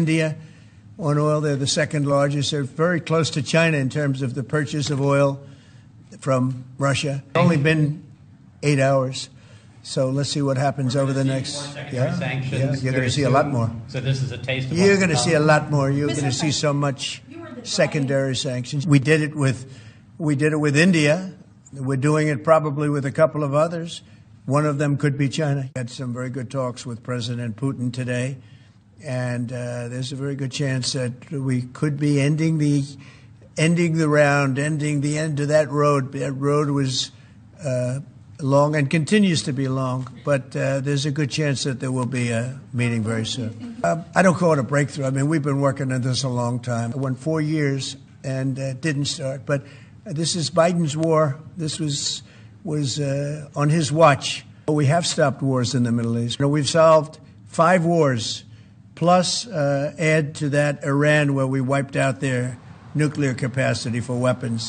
India. On oil, they're the second largest. They're very close to China in terms of the purchase of oil from Russia. It's only been 8 hours. So let's see what happens over the next. Yeah, you're going to see a lot more. So this is a taste of You're going to see a lot more. You're going to see so much secondary sanctions. We did it with India. We're doing it probably with a couple of others. One of them could be China. We had some very good talks with President Putin today. And there's a very good chance that we could be ending the end of that road. That road was long and continues to be long, but there's a good chance that there will be a meeting very soon. I don't call it a breakthrough. I mean, we've been working on this a long time. It went 4 years and didn't start. But this is Biden's war. This was on his watch. We have stopped wars in the Middle East. We've solved 5 wars. Plus, add to that Iran, where we wiped out their nuclear capacity for weapons.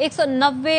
190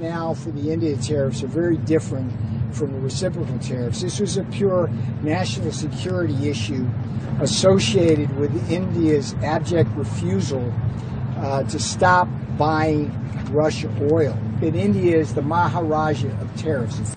Now for the India tariffs are very different from the reciprocal tariffs. This was a pure national security issue associated with India's abject refusal to stop buying Russian oil. And India is the Maharaja of tariffs.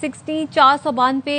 492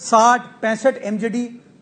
60-65 MJD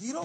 0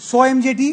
100 MJD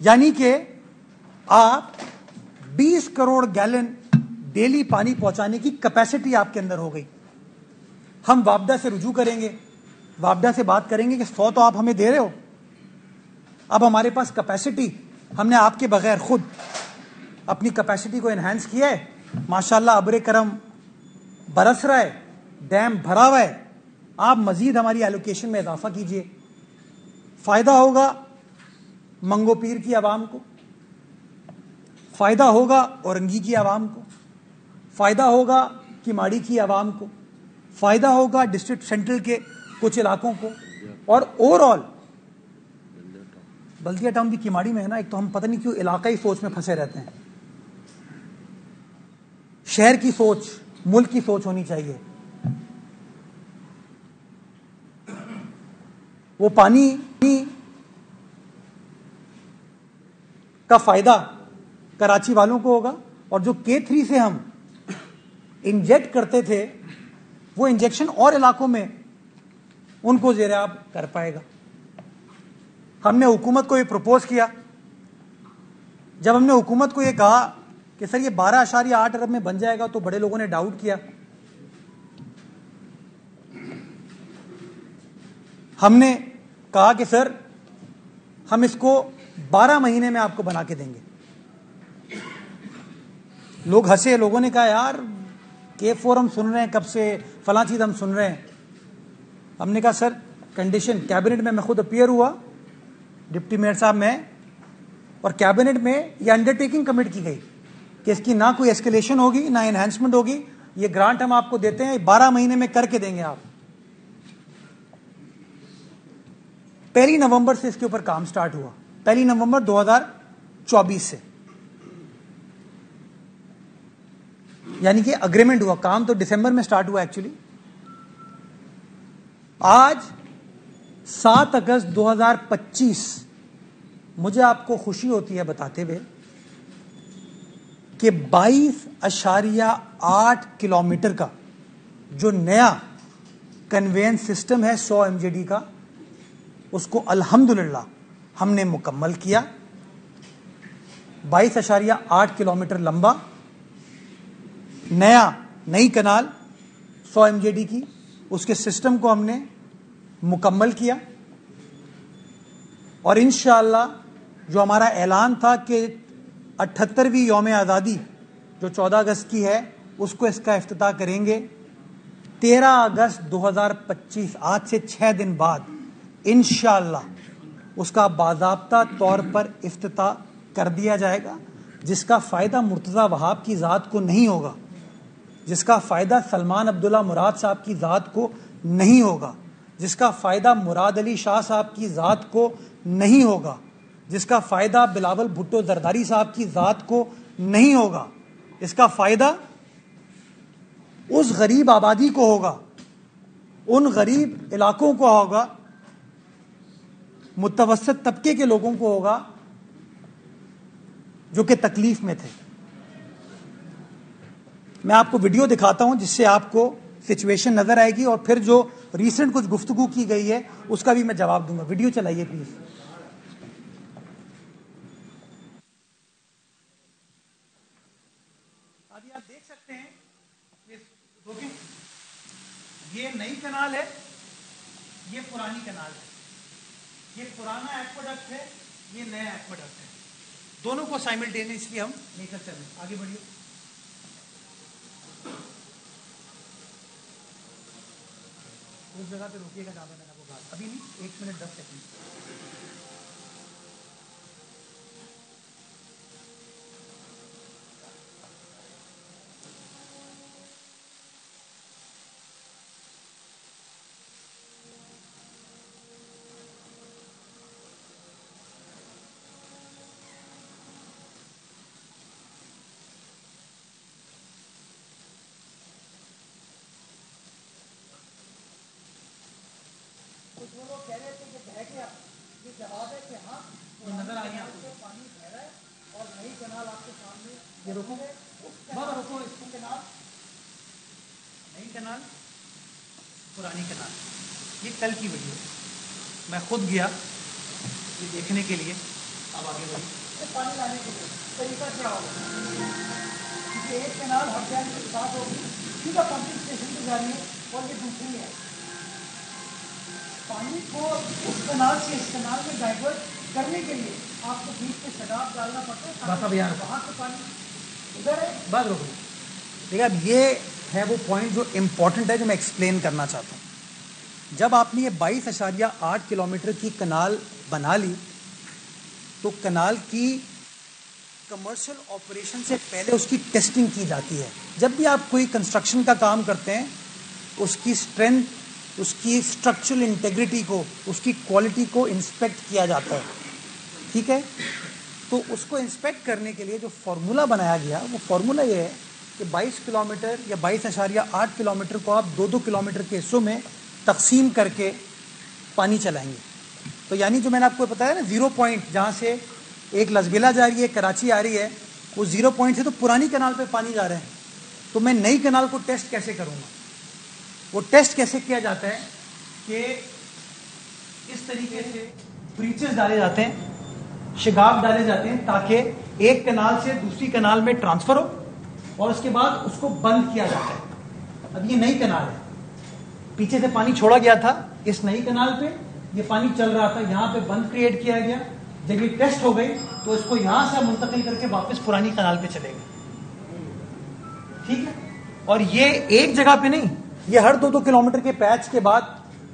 یعنی کہ آپ 20 crore gallon daily پانی پہنچانے کی capacity آپ کے اندر ہو گئی. ہم وابڈا سے رجوع کریں گے, وابڈا سے بات کریں گے کہ 100 تو آپ ہمیں دے رہے ہو, اب ہمارے پاس کیپیسٹی, ہم نے آپ کے بغیر خود اپنی کیپیسٹی کو انہینس کیا ہے. ماشاءاللہ ابر کرم برس رہا ہے, ڈیم بھرا ہوا ہے, آپ مزید ہماری ایلوکیشن میں اضافہ کیجئے. فائدہ ہوگا منگو پیر کی عوام کو, فائدہ ہوگا اورنگی کی عوام کو, فائدہ ہوگا کیماڑی کی عوام کو, فائدہ ہوگا ڈسٹرکٹ سینٹرل کے کچھ علاقوں کو, اور اوور آل بلدیہ ٹاؤن بھی کیماڑی میں ہے نا. ایک تو ہم پتہ نہیں کیوں علاقائی سوچ میں پھنسے رہتے ہیں. شہر کی سوچ, ملک کی سوچ ہونی چاہیے. وہ پانی کا فائدہ کراچی والوں کو ہوگا, اور جو K3 سے ہم انجیکٹ کرتے تھے وہ انجیکشن اور علاقوں میں ان کو زیر آب کر پائے گا. ہم نے حکومت کو یہ پروپوز کیا. جب ہم نے حکومت کو یہ کہا کہ سر یہ 12.8 ارب میں بن جائے گا تو بڑے لوگوں نے ڈاؤٹ کیا. ہم نے کہا کہ سر ہم اس کو 12 مہینے میں آپ کو بنا کے دیں گے. لوگ ہنسے, لوگوں نے کہا یار K4 ہم سن رہے ہیں کب سے, فلاں چیز ہم سن رہے ہیں. ہم نے کہا سر کنڈیشن کیبنٹ میں خود اپیئر ہوا, ڈپٹی میئر صاحب میں, اور کیبنٹ میں یہ انڈرٹیکنگ کمٹ کی گئی کہ اس کی نہ کوئی ایسکیلیشن ہوگی نہ انہینسمنٹ ہوگی. یہ گرانٹ ہم آپ کو دیتے ہیں, 12 مہینے میں کر کے دیں گے آپ. 1 نومبر سے اس کے اوپر کام سٹارٹ ہوا, 1 نومبر 2024 سے, یعنی کہ اگریمنٹ ہوا. کام تو دسمبر میں سٹارٹ ہوا ایکچولی. آج 7 اگست 2025 مجھے آپ کو خوشی ہوتی ہے بتاتے ہوئے کہ 22.8 کلومیٹر کا جو نیا کنوینس سسٹم ہے 100 MJD کا, اس کو الحمدللہ ہم نے مکمل کیا. 22.8 کلومیٹر لمبا نئی کنال 100 MJD کی, اس کے سسٹم کو ہم نے مکمل کیا. اور انشاءاللہ جو ہمارا اعلان تھا کہ 78ویں یوم آزادی جو 14 اگست کی ہے اس کو اس کا افتتاح کریں گے. 13 اگست 2025 آج سے 6 دن بعد انشاءاللہ اس کا باضابطہ طور پر افتتاح کر دیا جائے گا, جس کا فائدہ مرتضی وہاب کی ذات کو نہیں ہوگا, جس کا فائدہ سلمان عبداللہ مراد صاحب کی ذات کو نہیں ہوگا, جس کا فائدہ مراد علی شاہ صاحب کی ذات کو نہیں ہوگا, جس کا فائدہ بلاول بھٹو زرداری صاحب کی ذات کو نہیں ہوگا. اس کا فائدہ اس غریب آبادی کو ہوگا, ان غریب علاقوں کو ہوگا, متوسط طبقے کے لوگوں کو ہوگا جو کہ تکلیف میں تھے. میں آپ کو ویڈیو دکھاتا ہوں جس سے آپ کو سچویشن نظر آئے گی, اور پھر جو ریسنٹ کچھ گفتگو کی گئی ہے اس کا بھی میں جواب دوں گا. Video چلائیے please. ابھی آپ دیکھ سکتے ہیں یہ نئی کنال ہے, یہ پرانی کنال ہے. یہ پرانا ایکویڈکٹ ہے, یہ نیا ایکویڈکٹ ہے. دونوں کو سائملٹینیسلی ہم لے کر چلیں. آگے بڑھیے. اس جگہ پہ روکیے گا جہاں پہ میں نے آپ کو کہا, ابھی نہیں, 1 منٹ 10 سیکنڈ. وہ لوگ کہہ رہے تھے کہ بہ گیا, یہ جواب ہے کہ ہاں نظر آ گیا آپ کو پانی بہ رہا ہے, اور نئی کنال آپ کے سامنے. یہ روکو بابا, روکو. اس کو کنال, نئی کنال, پرانی کنال. یہ کل کی ویڈیو, میں خود گیا یہ دیکھنے کے لیے اب آگے بڑھیں. پانی لانے کے لیے طریقہ کیا ہوگا؟ کیونکہ ایک کنال ہر ڈیم کے ساتھ ہوگی, سیدھا پمپنگ اسٹیشن پہ جا رہی ہے اور یہ دوسری ہے. پانی کو اس کنال سے اس کنال میں ڈائیورٹ کرنے کے لیے آپ کو بیچ میں شراب ڈالنا پڑتا ہے. وہاں سے پانی ادھر ہے. بات روکو. دیکھیے اب یہ ہے وہ پوائنٹ جو امپورٹنٹ ہے, جو میں ایکسپلین کرنا چاہتا ہوں. جب آپ نے یہ 22.8 کلومیٹر کی کنال بنا لی تو کنال کی کمرشل آپریشن سے پہلے اس کی ٹیسٹنگ کی جاتی ہے. جب بھی آپ کوئی کنسٹرکشن کا کام کرتے ہیں اس کی اسٹرینتھ, اس کی اسٹرکچرل انٹیگریٹی کو, اس کی کوالٹی کو انسپیکٹ کیا جاتا ہے. ٹھیک ہے, تو اس کو انسپیکٹ کرنے کے لیے جو فارمولا بنایا گیا وہ فارمولا یہ ہے کہ 22 کلومیٹر یا 22.8 کلومیٹر کو آپ 2-2 کلومیٹر کے حصوں میں تقسیم کر کے پانی چلائیں گے. تو یعنی جو میں نے آپ کو بتایا نا 0 پوائنٹ جہاں سے ایک لسبیلا جا رہی ہے, کراچی آ رہی ہے, وہ 0 پوائنٹ سے تو پرانی کنال پہ پانی جا رہے ہیں. تو میں نئی کنال کو ٹیسٹ کیسے کروں گا؟ وہ ٹیسٹ کیسے کیا جاتا ہے کہ اس طریقے سے بریچز ڈالے جاتے ہیں, شگاف ڈالے جاتے ہیں تاکہ ایک کنال سے دوسری کنال میں ٹرانسفر ہو, اور اس کے بعد اس کو بند کیا جاتا ہے. اب یہ نئی کنال ہے, پیچھے سے پانی چھوڑا گیا تھا, اس نئی کنال پہ یہ پانی چل رہا تھا, یہاں پہ بند کریٹ کیا گیا. جب یہ ٹیسٹ ہو گئی تو اس کو یہاں سے منتقل کر کے واپس پرانی کنال پہ چلے گا. ٹھیک ہے, اور یہ ایک جگہ پہ نہیں, یہ ہر 2-2 کلومیٹر کے پیچ کے بعد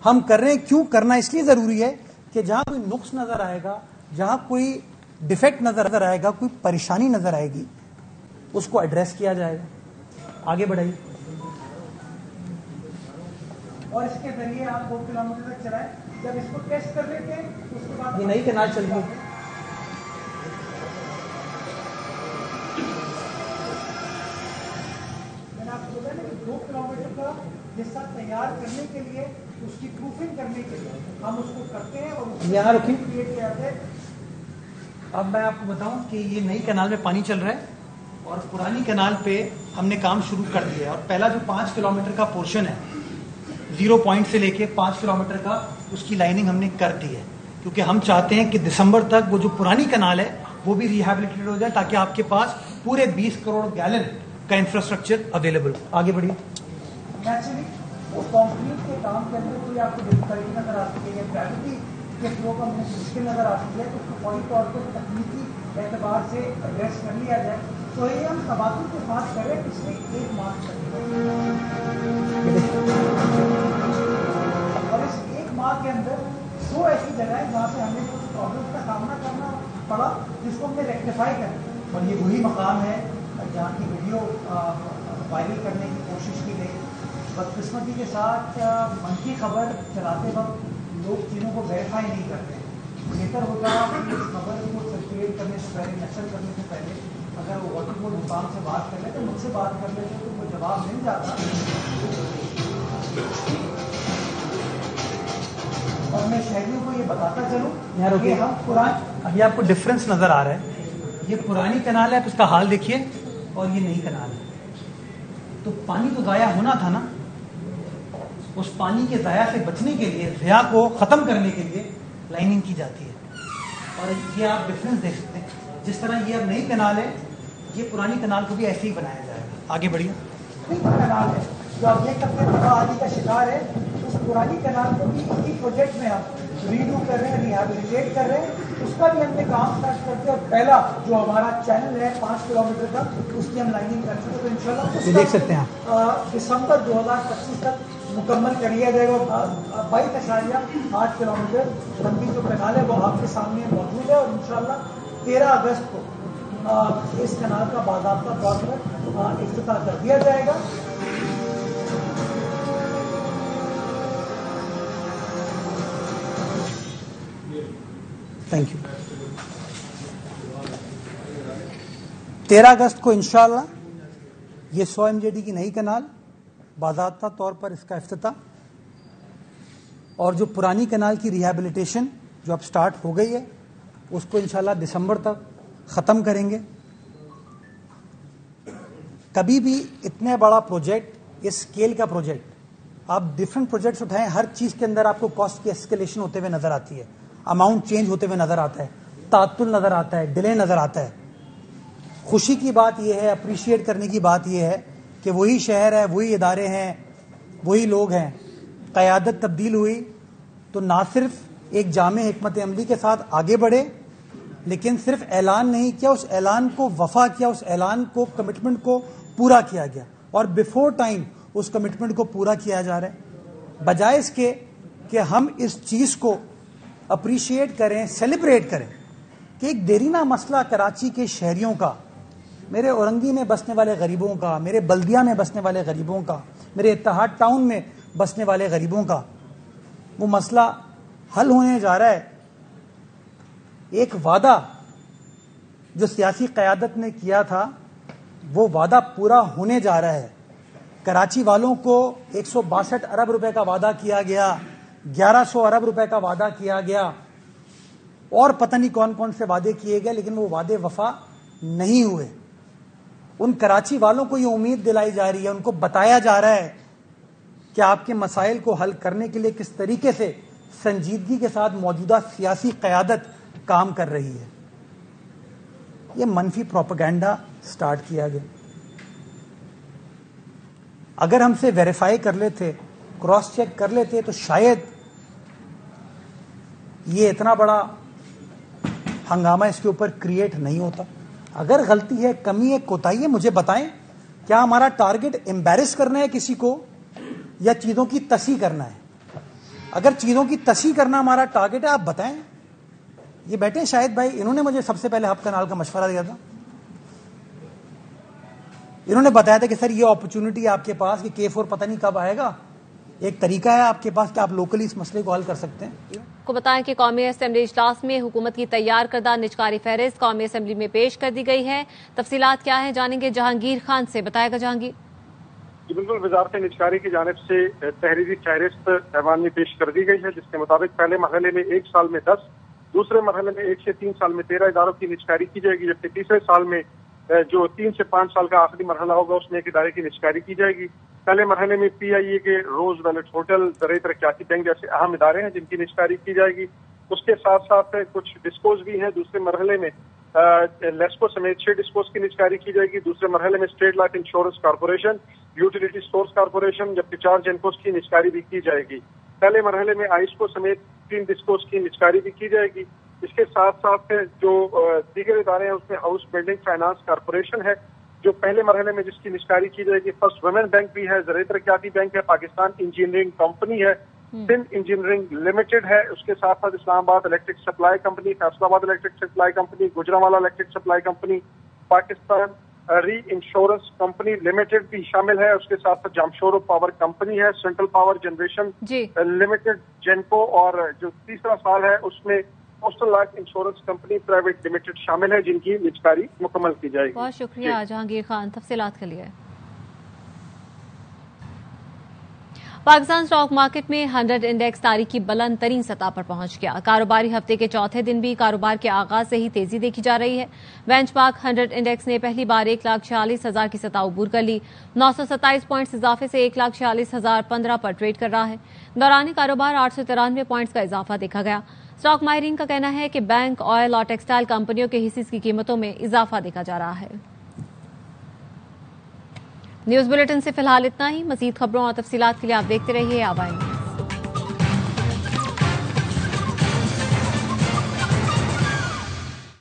ہم کر رہے ہیں. کیوں کرنا اس لیے ضروری ہے کہ جہاں کوئی نقص نظر آئے گا, جہاں کوئی ڈیفیکٹ نظر آئے گا, کوئی پریشانی نظر آئے گی, اس کو ایڈریس کیا جائے گا. آگے بڑھائیے. اور اس کے ذریعے آپ 2 کلومیٹر تک چلائیں. جب اس کو ٹیسٹ کر لیتے ہیں اس کے بعد یہ نئی کنال چل رہی ہے. میں نے آپ کو بتایا نا کہ 2 کلومیٹر کا حصہ تیار کرنے کے لیے, اس کی پروفنگ کرنے کے لیے ہم اس کو کرتے ہیں اور یہاں رکھیں کریٹ کیا جاتا ہے. اب میں آپ کو بتاؤں کہ یہ نئی کنال میں پانی چل رہا ہے اور پرانی کنال پہ ہم نے کام شروع کر دیا ہے. اور پہلا جو 5 کلومیٹر کا پورشن ہے 0 پوائنٹ سے لے کے 5 کلومیٹر کا, اس کی لائننگ ہم نے کر دی ہے, کیونکہ ہم چاہتے ہیں کہ دسمبر تک وہ جو پرانی کنال ہے وہ بھی ریہیبلیٹیڈ ہو جائے تاکہ آپ کے پاس پورے 20 کروڑ گیلن کا انفراسٹرکچر اویلیبل ہو. آگے بڑھیے. نیچرلی وہ کانکریٹ کے کام کے اندر کوئی آپ کو ڈفیکلٹی نظر آتی ہے یا گریوٹی کے فلو کا مشکل نظر آتی ہے تو اس کو فوری طور پر تکنیکی اعتبار سے ایڈریس کر لیا جائے. تو یہ ہم تبادل کے ساتھ کریں پچھلے 1 ماہ تک, اور اس 1 ماہ کے اندر 2 ایسی جگہیں جہاں پہ ہمیں کچھ پرابلمس کا سامنا کرنا پڑا جس کو ہم نے ریکٹیفائی کریں. اور یہ وہی مقام ہے جہاں کی ویڈیو وائرل کرنے کی کوشش کی گئی. بدقسمتی کے ساتھ منفی خبر چلاتے وقت لوگ چیزوں کو ویریفائی نہیں کرتے ہیں. بہتر ہوگا کہ اس خبر کو سرکولیٹ کرنے سے پہلے, نشر کرنے سے پہلے اگر وہ واٹر بورڈ حکام سے بات کر لے تو مجھ سے بات کر لیتے تو وہ جواب مل جاتا. اور میں شہریوں کو یہ بتاتا چلوں کہ ہم پرانی, ابھی آپ کو ڈفرینس نظر آ رہا ہے, یہ پرانی کنال ہے, اس کا حال دیکھیے, اور یہ نئی کنال ہے. تو پانی تو ضائع ہونا تھا نا, اس پانی کے ضائع سے بچنے کے لیے, ضیاع کو ختم کرنے کے لیے لائننگ کی جاتی ہے. اور یہ آپ ڈفرینس دیکھ سکتے ہیں, جس طرح یہ اب نئی کنال ہے, یہ پرانی کنال کو بھی ایسے ہی بنایا جائے گا. آگے بڑھیے. کنال ہے جو آپ دیکھ سکتے ہیں تباہ آدی کا شکار ہے, اس پرانی کنال کو بھی اسی پروجیکٹ میں ہم ریڈو کر رہے ہیں, ریہیبلیٹیٹ کر رہے ہیں. اس کا بھی ہم نے کام اسٹارٹ کر دیا, اور پہلا جو ہمارا چینل ہے 5 کلومیٹر کا, اس کی ہم لائننگ کر چکے. تو ان شاء اللہ دیکھ سکتے ہیں دسمبر 2025 تک مکمل کر لیا جائے گا. 22.8 کلومیٹر لمبی جو کنال ہے وہ آپ کے سامنے موجود ہے, اور انشاءاللہ 13 اگست کو اس کنال کا باضابطہ طور پر افتتاح کر دیا جائے گا. Thank you. 13 اگست کو انشاءاللہ یہ 100 MJD کی نئی کنال, باضابطہ طور پر اس کا افتتاح, اور جو پرانی کنال کی ریہیبلیٹیشن جو اب سٹارٹ ہو گئی ہے اس کو انشاءاللہ دسمبر تک ختم کریں گے. کبھی بھی اتنے بڑا پروجیکٹ, اس اسکیل کا پروجیکٹ, آپ ڈفرنٹ پروجیکٹس اٹھائیں, ہر چیز کے اندر آپ کو کاسٹ کی اسکیلیشن ہوتے ہوئے نظر آتی ہے, اماؤنٹ چینج ہوتے ہوئے نظر آتا ہے. تعطل نظر آتا ہے, ڈیلے نظر آتا ہے. خوشی کی بات یہ ہے, اپریشیٹ کرنے کی بات یہ ہے کہ وہی شہر ہے, وہی ادارے ہیں, وہی لوگ ہیں. قیادت تبدیل ہوئی تو نہ صرف ایک جامع حکمت عملی کے ساتھ آگے بڑھے, لیکن صرف اعلان نہیں کیا, اس اعلان کو وفا کیا, اس اعلان کو, کمٹمنٹ کو پورا کیا گیا, اور بیفور ٹائم اس کمٹمنٹ کو پورا کیا جا رہا ہے. بجائے اس کے کہ ہم اس چیز کو اپریشیٹ کریں, سیلیبریٹ کریں کہ ایک دیرینہ مسئلہ کراچی کے شہریوں کا, میرے اورنگی میں بسنے والے غریبوں کا, میرے بلدیہ میں بسنے والے غریبوں کا, میرے اتحاد ٹاؤن میں بسنے والے غریبوں کا, وہ مسئلہ حل ہونے جا رہا ہے. ایک وعدہ جو سیاسی قیادت نے کیا تھا وہ وعدہ پورا ہونے جا رہا ہے. کراچی والوں کو 162 ارب روپے کا وعدہ کیا گیا, 1100 ارب روپے کا وعدہ کیا گیا, اور پتہ نہیں کون کون سے وعدے کیے گئے, لیکن وہ وعدے وفا نہیں ہوئے. ان کراچی والوں کو یہ امید دلائی جا رہی ہے, ان کو بتایا جا رہا ہے کہ آپ کے مسائل کو حل کرنے کے لیے کس طریقے سے سنجیدگی کے ساتھ موجودہ سیاسی قیادت کام کر رہی ہے. یہ منفی پروپیگنڈا سٹارٹ کیا گیا. اگر ہم سے ویریفائی کر لیتے, کراس چیک کر لیتے, تو شاید یہ اتنا بڑا ہنگامہ اس کے اوپر کریٹ نہیں ہوتا. اگر غلطی ہے, کمی ہے, کوتاہی ہے, مجھے بتائیں. کیا ہمارا ٹارگٹ امبیرس کرنا ہے کسی کو یا چیزوں کی تصحیح کرنا ہے؟ اگر چیزوں کی تصحیح کرنا ہمارا ٹارگٹ ہے, آپ بتائیں. یہ بیٹھے شاہد بھائی, انہوں نے مجھے سب سے پہلے ہب کنال کا مشورہ دیا تھا. انہوں نے بتایا تھا کہ سر یہ اپرچونٹی آپ کے پاس کہ K4 پتہ نہیں کب آئے گا, ایک طریقہ ہے آپ کے پاس کہ آپ لوکلی اس مسئلے کو حل کر سکتے ہیں. کو بتائیں کہ قومی اسمبلی اجلاس میں حکومت کی تیار کردہ نجکاری فہرست قومی اسمبلی میں پیش کر دی گئی ہے. تفصیلات کیا ہیں جانیں گے جہانگیر خان سے. بتائے گا جہانگیر. جی بالکل, وزارت نجکاری کی جانب سے تحریری فہرست ایوان میں پیش کر دی گئی ہے, جس کے مطابق پہلے مرحلے میں 1 سال میں 10, دوسرے مرحلے میں 1 سے 3 سال میں 13 اداروں کی نجکاری کی جائے گی, جبکہ تیسرے سال میں جو 3 سے 5 سال کا آخری مرحلہ ہوگا اس میں ایک ادارے کی نجکاری کی جائے گی. پہلے مرحلے میں PIA کے روز ویلٹ ہوٹل, زرعی ترقیاتی بینک جیسے اہم ادارے ہیں جن کی نجکاری کی جائے گی. اس کے ساتھ ساتھ کچھ ڈسپوز بھی ہیں. دوسرے مرحلے میں لیسکو سمیت 6 ڈسپوز کی نجکاری کی جائے گی. دوسرے مرحلے میں state life insurance corporation, utility stores corporation, جبکہ 4 جینکوز کی نجکاری بھی کی جائے گی. پہلے مرحلے میں آئسکو سمیت 3 ڈسپوز کی نجکاری بھی کی جائے گی. اس کے ساتھ ساتھ جو دیگر ادارے ہیں اس میں ہاؤس بلڈنگ فائنانس کارپوریشن ہے جو پہلے مرحلے میں جس کی نجکاری کی جائے گی. فرسٹ ویمن بینک بھی ہے, زرعی ترقیاتی بینک ہے, پاکستان انجینئرنگ کمپنی ہے, سندھ انجینئرنگ لمیٹڈ ہے. اس کے ساتھ ساتھ اسلام آباد electric supply company, Faisalabad electric supply company, Gujranwala electric supply company, Pakistan reinsurance company limited بھی شامل ہے. اس کے ساتھ ساتھ جامشورو پاور کمپنی ہے, central power generation limited GENCO, اور جو تیسرا سال ہے اس میں postal life insurance company private limited شامل ہے جن کی نجکاری مکمل کی جائے گی. بہت شکریہ جہانگیر خان تفصیلات کے لیے. پاکستان اسٹاک مارکیٹ میں 100 انڈیکس تاریخ کی بلند ترین سطح پر پہنچ گیا. کاروباری ہفتے کے چوتھے دن بھی کاروبار کے آغاز سے ہی تیزی دیکھی جا رہی ہے. بینچ مارک 100 انڈیکس نے پہلی بار 1,46,000 کی سطح عبور کر لی. 927 پوائنٹس اضافے سے 1,46,015 پر ٹریڈ کر رہا ہے. دوران کاروبار 893 پوائنٹس کا اضافہ دیکھا گیا. اسٹاک ماہرین کا کہنا ہے کہ بینک, آئل اور ٹیکسٹائل کمپنیوں کے حصص کی قیمتوں میں اضافہ دیکھا جا رہا ہے. نیوز بلیٹن سے فی الحال اتنا ہی. مزید خبروں اور تفصیلات کے لیے آپ دیکھتے رہیے آبائی.